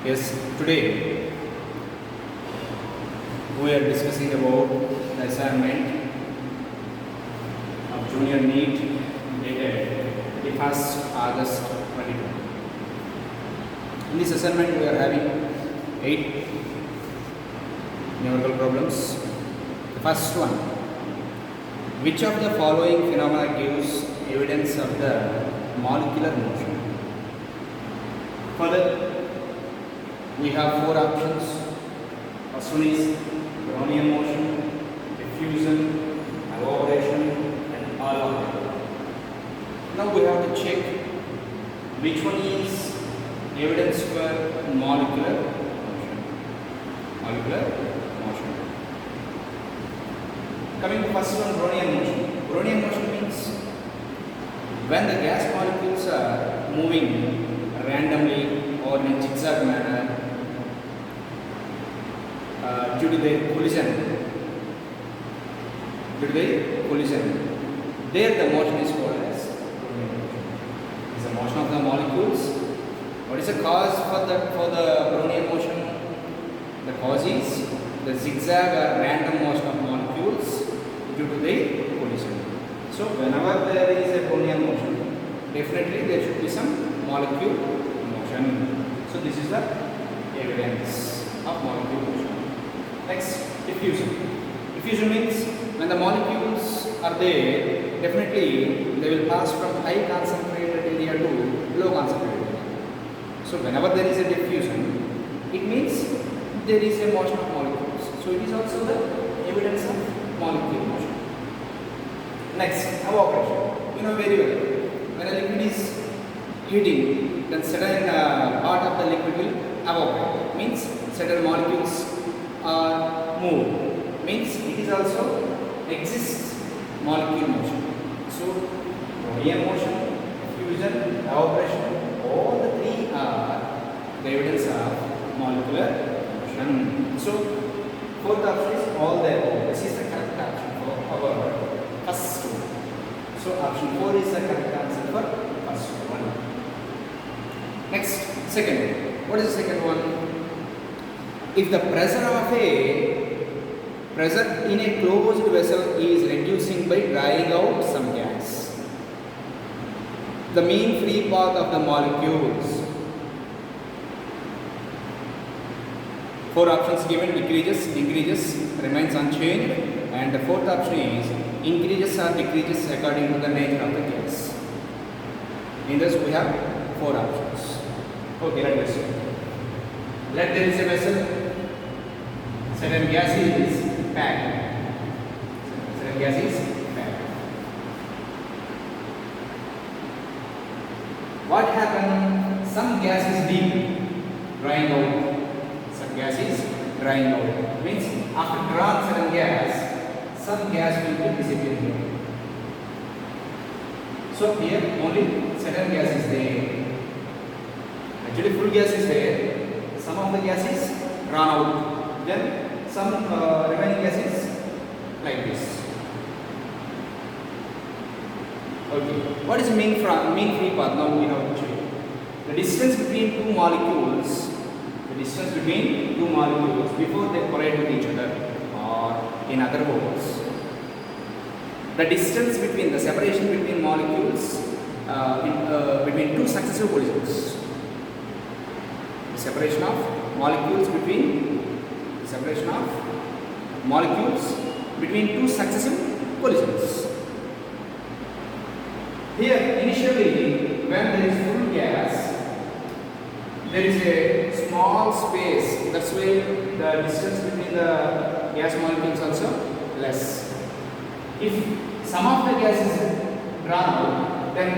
Yes, today we are discussing about the assignment of Junior NEET dated 31st August 2020. In this assignment, we are having 8 numerical problems. The first one: which of the following phenomena gives evidence of the molecular motion? Further, we have 4 options. First one is Brownian motion, diffusion, evaporation, and all-over. Now we have to check which one is evidence for molecular motion. Molecular motion. Coming to first one, Brownian motion. Brownian motion means when the gas molecules are moving randomly or in a zigzag manner due to their collision. There the motion is called as Brownian motion. It's the motion of the molecules. What is the cause for the Brownian motion? The cause is the zigzag or random motion of molecules due to their collision. So whenever there is a Brownian motion, definitely there should be some molecule motion. So this is the evidence of molecule motion. Next, diffusion. Diffusion means when the molecules are there, definitely they will pass from high concentrated area to low concentrated area. So whenever there is a diffusion, it means there is a motion of molecules. So it is also the evidence of molecule motion. Next, evaporation. You know very well, when a liquid is heating, then certain part of the liquid will evaporate. Means certain molecules are moved. Means it is also exists molecule motion. So Brownian motion, diffusion, evaporation, all the 3 are the evidence of molecular motion. So fourth option is all the above. This is the correct option for our first one. So option 4 is the correct answer for first one. Next, second one. What is the second one? If the pressure in a closed vessel is reducing by drying out some gas, the mean free path of the molecules. 4 options given: decreases, remains unchanged, and the fourth option is increases or decreases according to the nature of the gas. In this we have 4 options. Okay, let us see. Let there is a vessel, certain gas is packed. What happened? Some gas is deep, drying out. Means after drawing certain gas, some gas will be disappearing. So here only certain gas is there. Actually full gas is there. Some of the gas is drawn out. Then some remaining gas is like this. Okay. What is mean free path? Now we have to check. The distance between two molecules before they collide with each other, or in other words, the separation between molecules between 2 successive collisions. The separation of molecules between 2 successive collisions. Here, initially, when there is full gas, there is a small space. That's why the distance between the gas molecules also less. If some of the gas is drawn out, then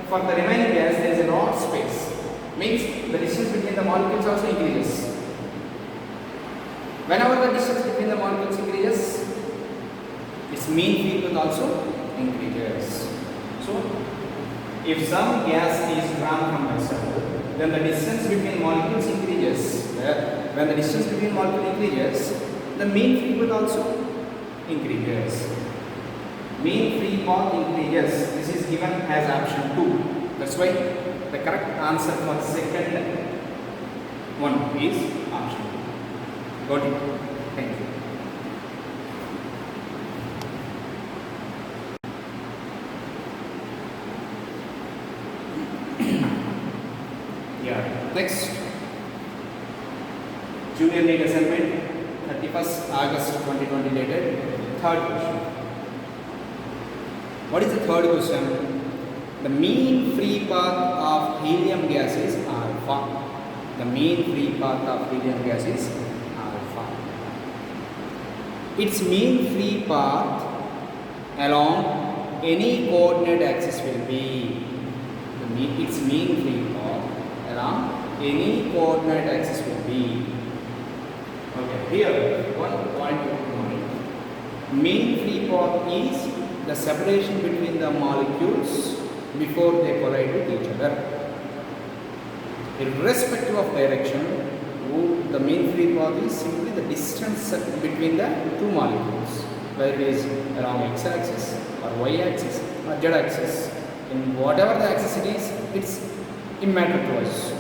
for the remaining gas there is a lot of space. Means the distance between the molecules also increases. Whenever the distance between the molecules increases, its mean free path also increases. So, if some gas is drawn from vessel, then the distance between molecules increases. When the distance between molecules increases, the mean free path also increases. Mean free path increases. This is given as option 2. That's why the correct answer for second 1 is option. Got it? Thank you. Yeah. Next, junior NEET assignment, 31st August 2020 dated. Third question. What is the third question? The mean free path of helium gas is alpha. The mean free path of helium gas is alpha. Its mean free path along any coordinate axis will be its mean free path along any coordinate axis will be. Okay, here one point to mind. Mean free path is the separation between the molecules before they collide with each other. Irrespective of direction, the mean free path is simply the distance between the two molecules, whether it is along x-axis or y-axis or z-axis. In whatever the axis it is, it's immatter to us.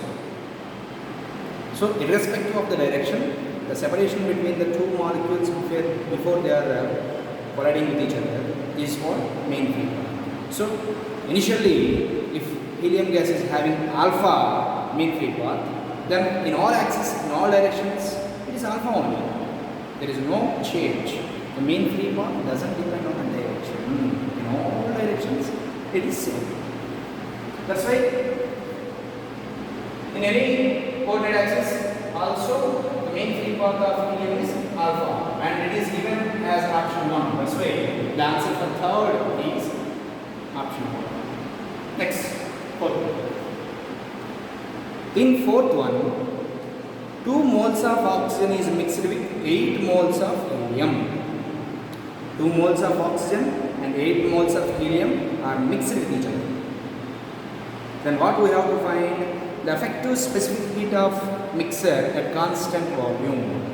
So, irrespective of the direction, the separation between the two molecules before they are colliding with each other is called mean free path. So, initially, if helium gas is having alpha mean free path, then in all axes, in all directions, it is alpha only. There is no change. The mean free path doesn't depend on the direction. In all directions, it is same. That's why in any coordinate axis, also the mean free path of helium is alpha, and it is given as option 1. That's why the answer for third is option 1. Next, fourth. In fourth one, 2 moles of oxygen is mixed with 8 moles of helium. 2 moles of oxygen and 8 moles of helium are mixed with each other. Then what we have to find? The effective specific heat of mixture at constant volume.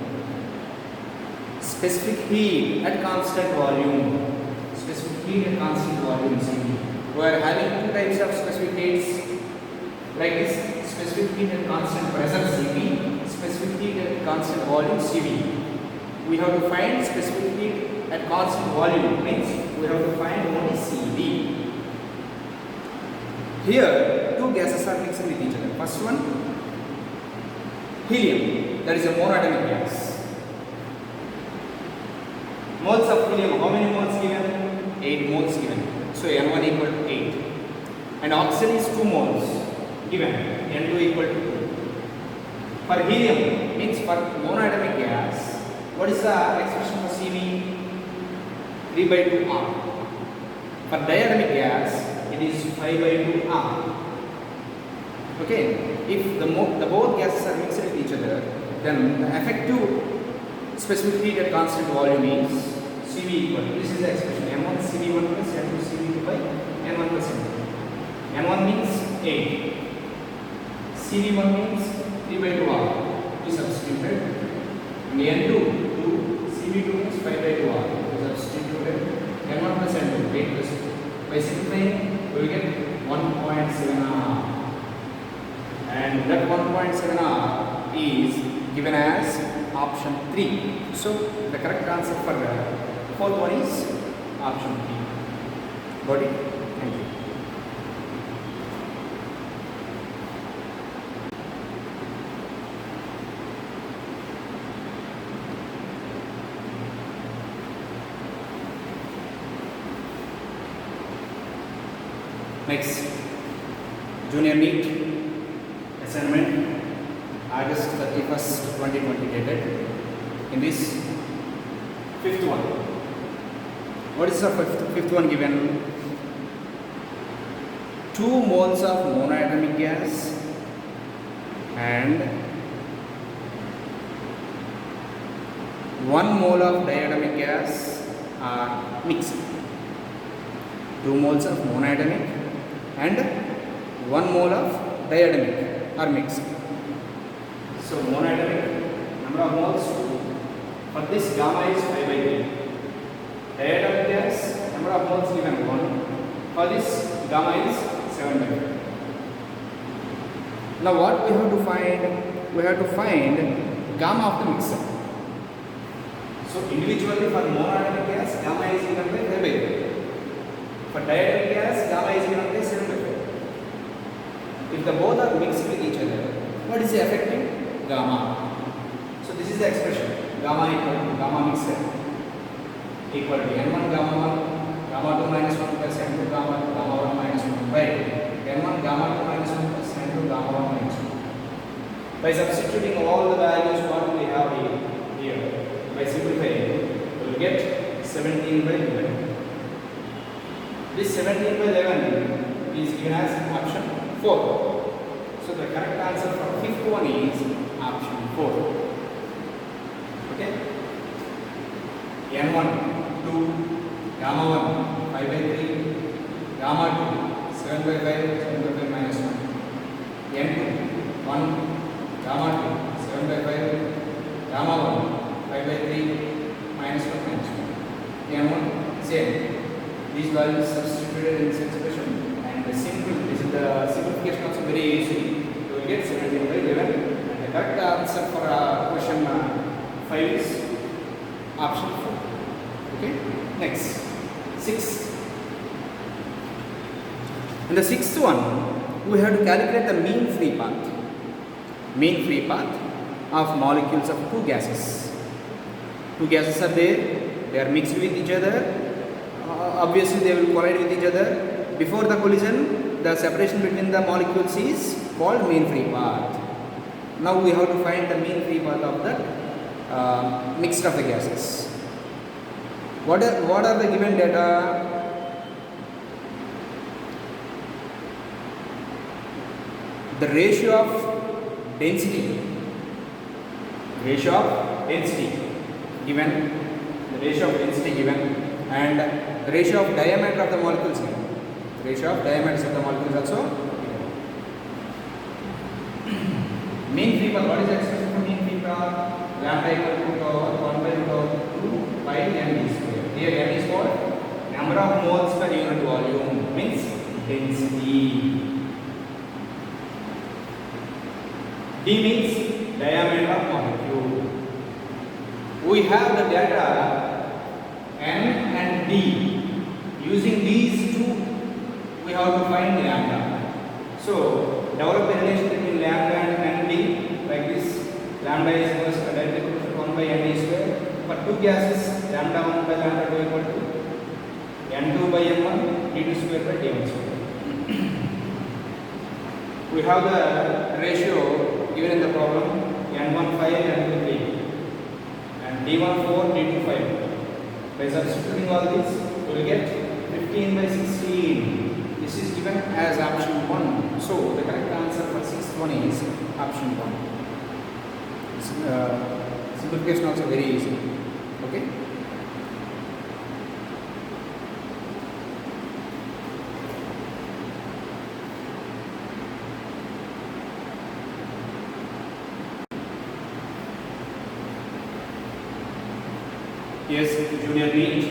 Specific heat at constant volume. Specific heat at constant volume. We are having 2 types of specific heats like this. Specific heat at constant pressure Cv, specific heat at constant volume Cv. We have to find specific heat at constant volume, means we have to find only Cv. Here, 2 gases are mixed with each other. First one, helium, that is a monatomic gas. Moles of helium, how many moles given? 8 moles given. So N1 equal to 8. And oxygen is 2 moles given. N2 equal to 2. For helium, means for monatomic gas, what is the expression for Cv? 3 by 2 R. For diatomic gas, it is 5 by 2 R. Okay, if the both gases are mixed with each other, then the effective specific heat at constant volume is Cv equal to, this is the expression, N1 Cv1 plus N2 Cv2 by N1 plus N2. N1 means 8. Cv1 means 3 by 2 R, we substituted, and N2, 2, Cv2 means 5 by 2 R, we substituted, N1 plus N2, 8 plus 2. By simplifying, we will get 1.7 R, and that 1.7 R is given as option 3. So, the correct answer for the fourth one is option 3. Got it? Thank you. Next, junior NEET assignment, August 31st, 2020 dated. In this fifth one, what is the fifth one given? 2 moles of monoatomic gas and 1 mole of diatomic gas are mixed. 2 moles of monoatomic and 1 mole of diatomic are mixed. So monoatomic, number of moles 2. For this gamma is 5 by 3. Diatomic gas, number of moles given 1. For this gamma is 7 by 3. Now what we have to find? we have to find gamma of the mixture. So individually for monoatomic gas, gamma is given by 5/4. For diatomic gas, gamma is given by 7/4. If the both are mixed with each other, what is the effective? Gamma. So this is the expression, gamma equal to gamma mixture equal to n1 gamma 1, gamma 2 minus 1 plus n2 gamma 2 gamma 1 minus 1 by n1 gamma 2 minus 1 plus n2 gamma 1 minus 1. By substituting all the values what we have here, by simplifying, we will get 17 by 11. This 17 by 11 is given as option 4. So the correct answer for fifth one is option 4. Okay? N1, 2, gamma 1, 5/3, gamma 2, 7/5, 7/5 minus 1. N2, 1, gamma 2, 7/5, gamma 1, 5/3, minus 1 minus 1. N1, same. These values substituted in this expression, and the this is the simplification also very easy. You will get 17 by 11, and the correct answer for question 5 is option 4. Okay, next 6. In the sixth one, we have to calculate the mean free path. Mean free path of molecules of two gases. Two gases are there; they are mixed with each other. Obviously they will collide with each other. Before the collision, the separation between the molecules is called mean free path. Now we have to find the mean free path of the mixture of the gases. What are the given data? The ratio of density given, the ratio of density given, and the ratio of diameter of the molecules given. The ratio of diameters of the molecules also given. Mean free path, what is the expression for mean free path? Lambda equal to 1 by root of 2 by n square. Here n is what? Number of moles per unit volume, means density. D means diameter of molecule. We have the data n and d. Using these two, we have to find lambda. So develop the relation between lambda and d like this. Lambda is equal to 1 by n square. For two gases, lambda 1 by lambda 2 equal to n2 by n1 d2 square by d1 square. We have the ratio given in the problem, n1 5, n2 3, and d1 4, d2 5. By substituting all these, we will get 15 by 16. This is given as option 1. So the correct answer for sixth one is option 1. Simplification also very easy. Okay. Yes, Junior NEET,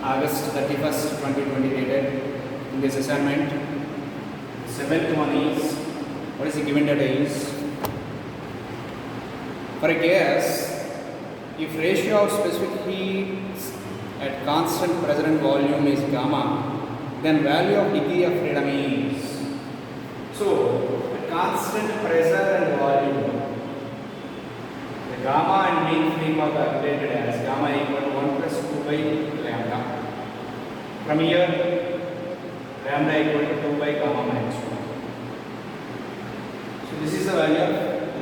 August 31st, 2020 dated. In this assignment, seventh one is, what is the given data is? For a gas, if ratio of specific heat at constant pressure and volume is gamma, then value of degree of freedom is. So, at constant pressure and volume, gamma and mean free path are related as gamma equal to 1 plus 2 by lambda. From here, lambda equal to 2 by gamma minus 1. So this is the value of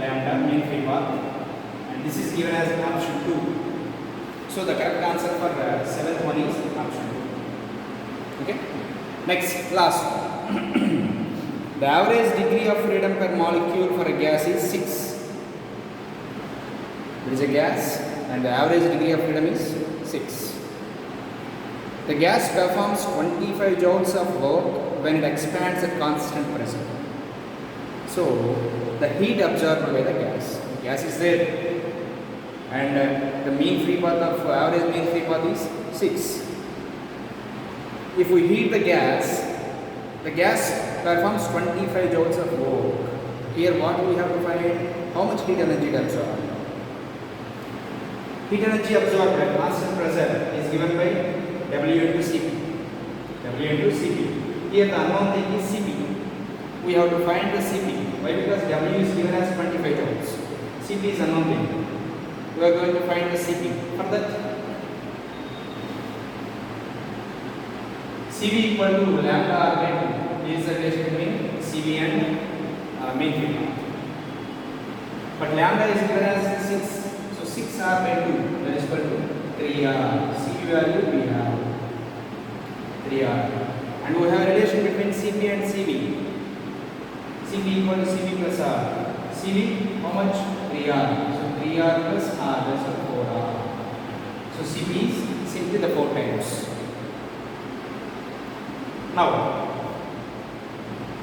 lambda, mean free path, and this is given as option 2. So the correct answer for seventh one is option 2. Okay. Next, last one. The average degree of freedom per molecule for a gas is 6. It is a gas and the average degree of freedom is 6. The gas performs 25 joules of work when it expands at constant pressure. So the heat absorbed by the gas is there, and the mean free path of average mean free path is 6. If we heat the gas performs 25 joules of work. here what we have to find? How much heat energy it absorbs. Heat energy absorbed at constant pressure is given by W into Cp. W into Cp. Here the unknown thing is Cp. We have to find the Cp. Why? Because W is given as 25 joules. Cp is unknown thing. We are going to find the Cp. For that, Cv equal to lambda r by 2 is the relation between Cv and main field. But lambda is given as 6. So 6 r by 2 that is equal to 3r. Cv value we have 3r. And we have a relation between Cp and Cv. Cp equal to Cv plus r. Cv how much? 3r. So 3r plus r, that's 4r. So Cp is simply the 4 times. Now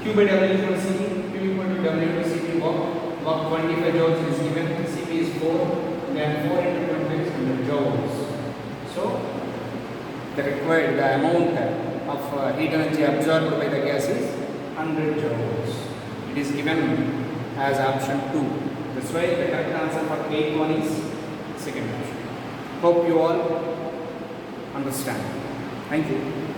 Q by W is equal to Cp. Q equal to W into Cp. Work 25 joules is given. Cp is 4. Then 4 into 25 is 100 joules. So the required amount of heat energy absorbed by the gas is 100 joules. It is given as option 2. That's why the correct answer for 8th one is second option. Hope you all understand. Thank you.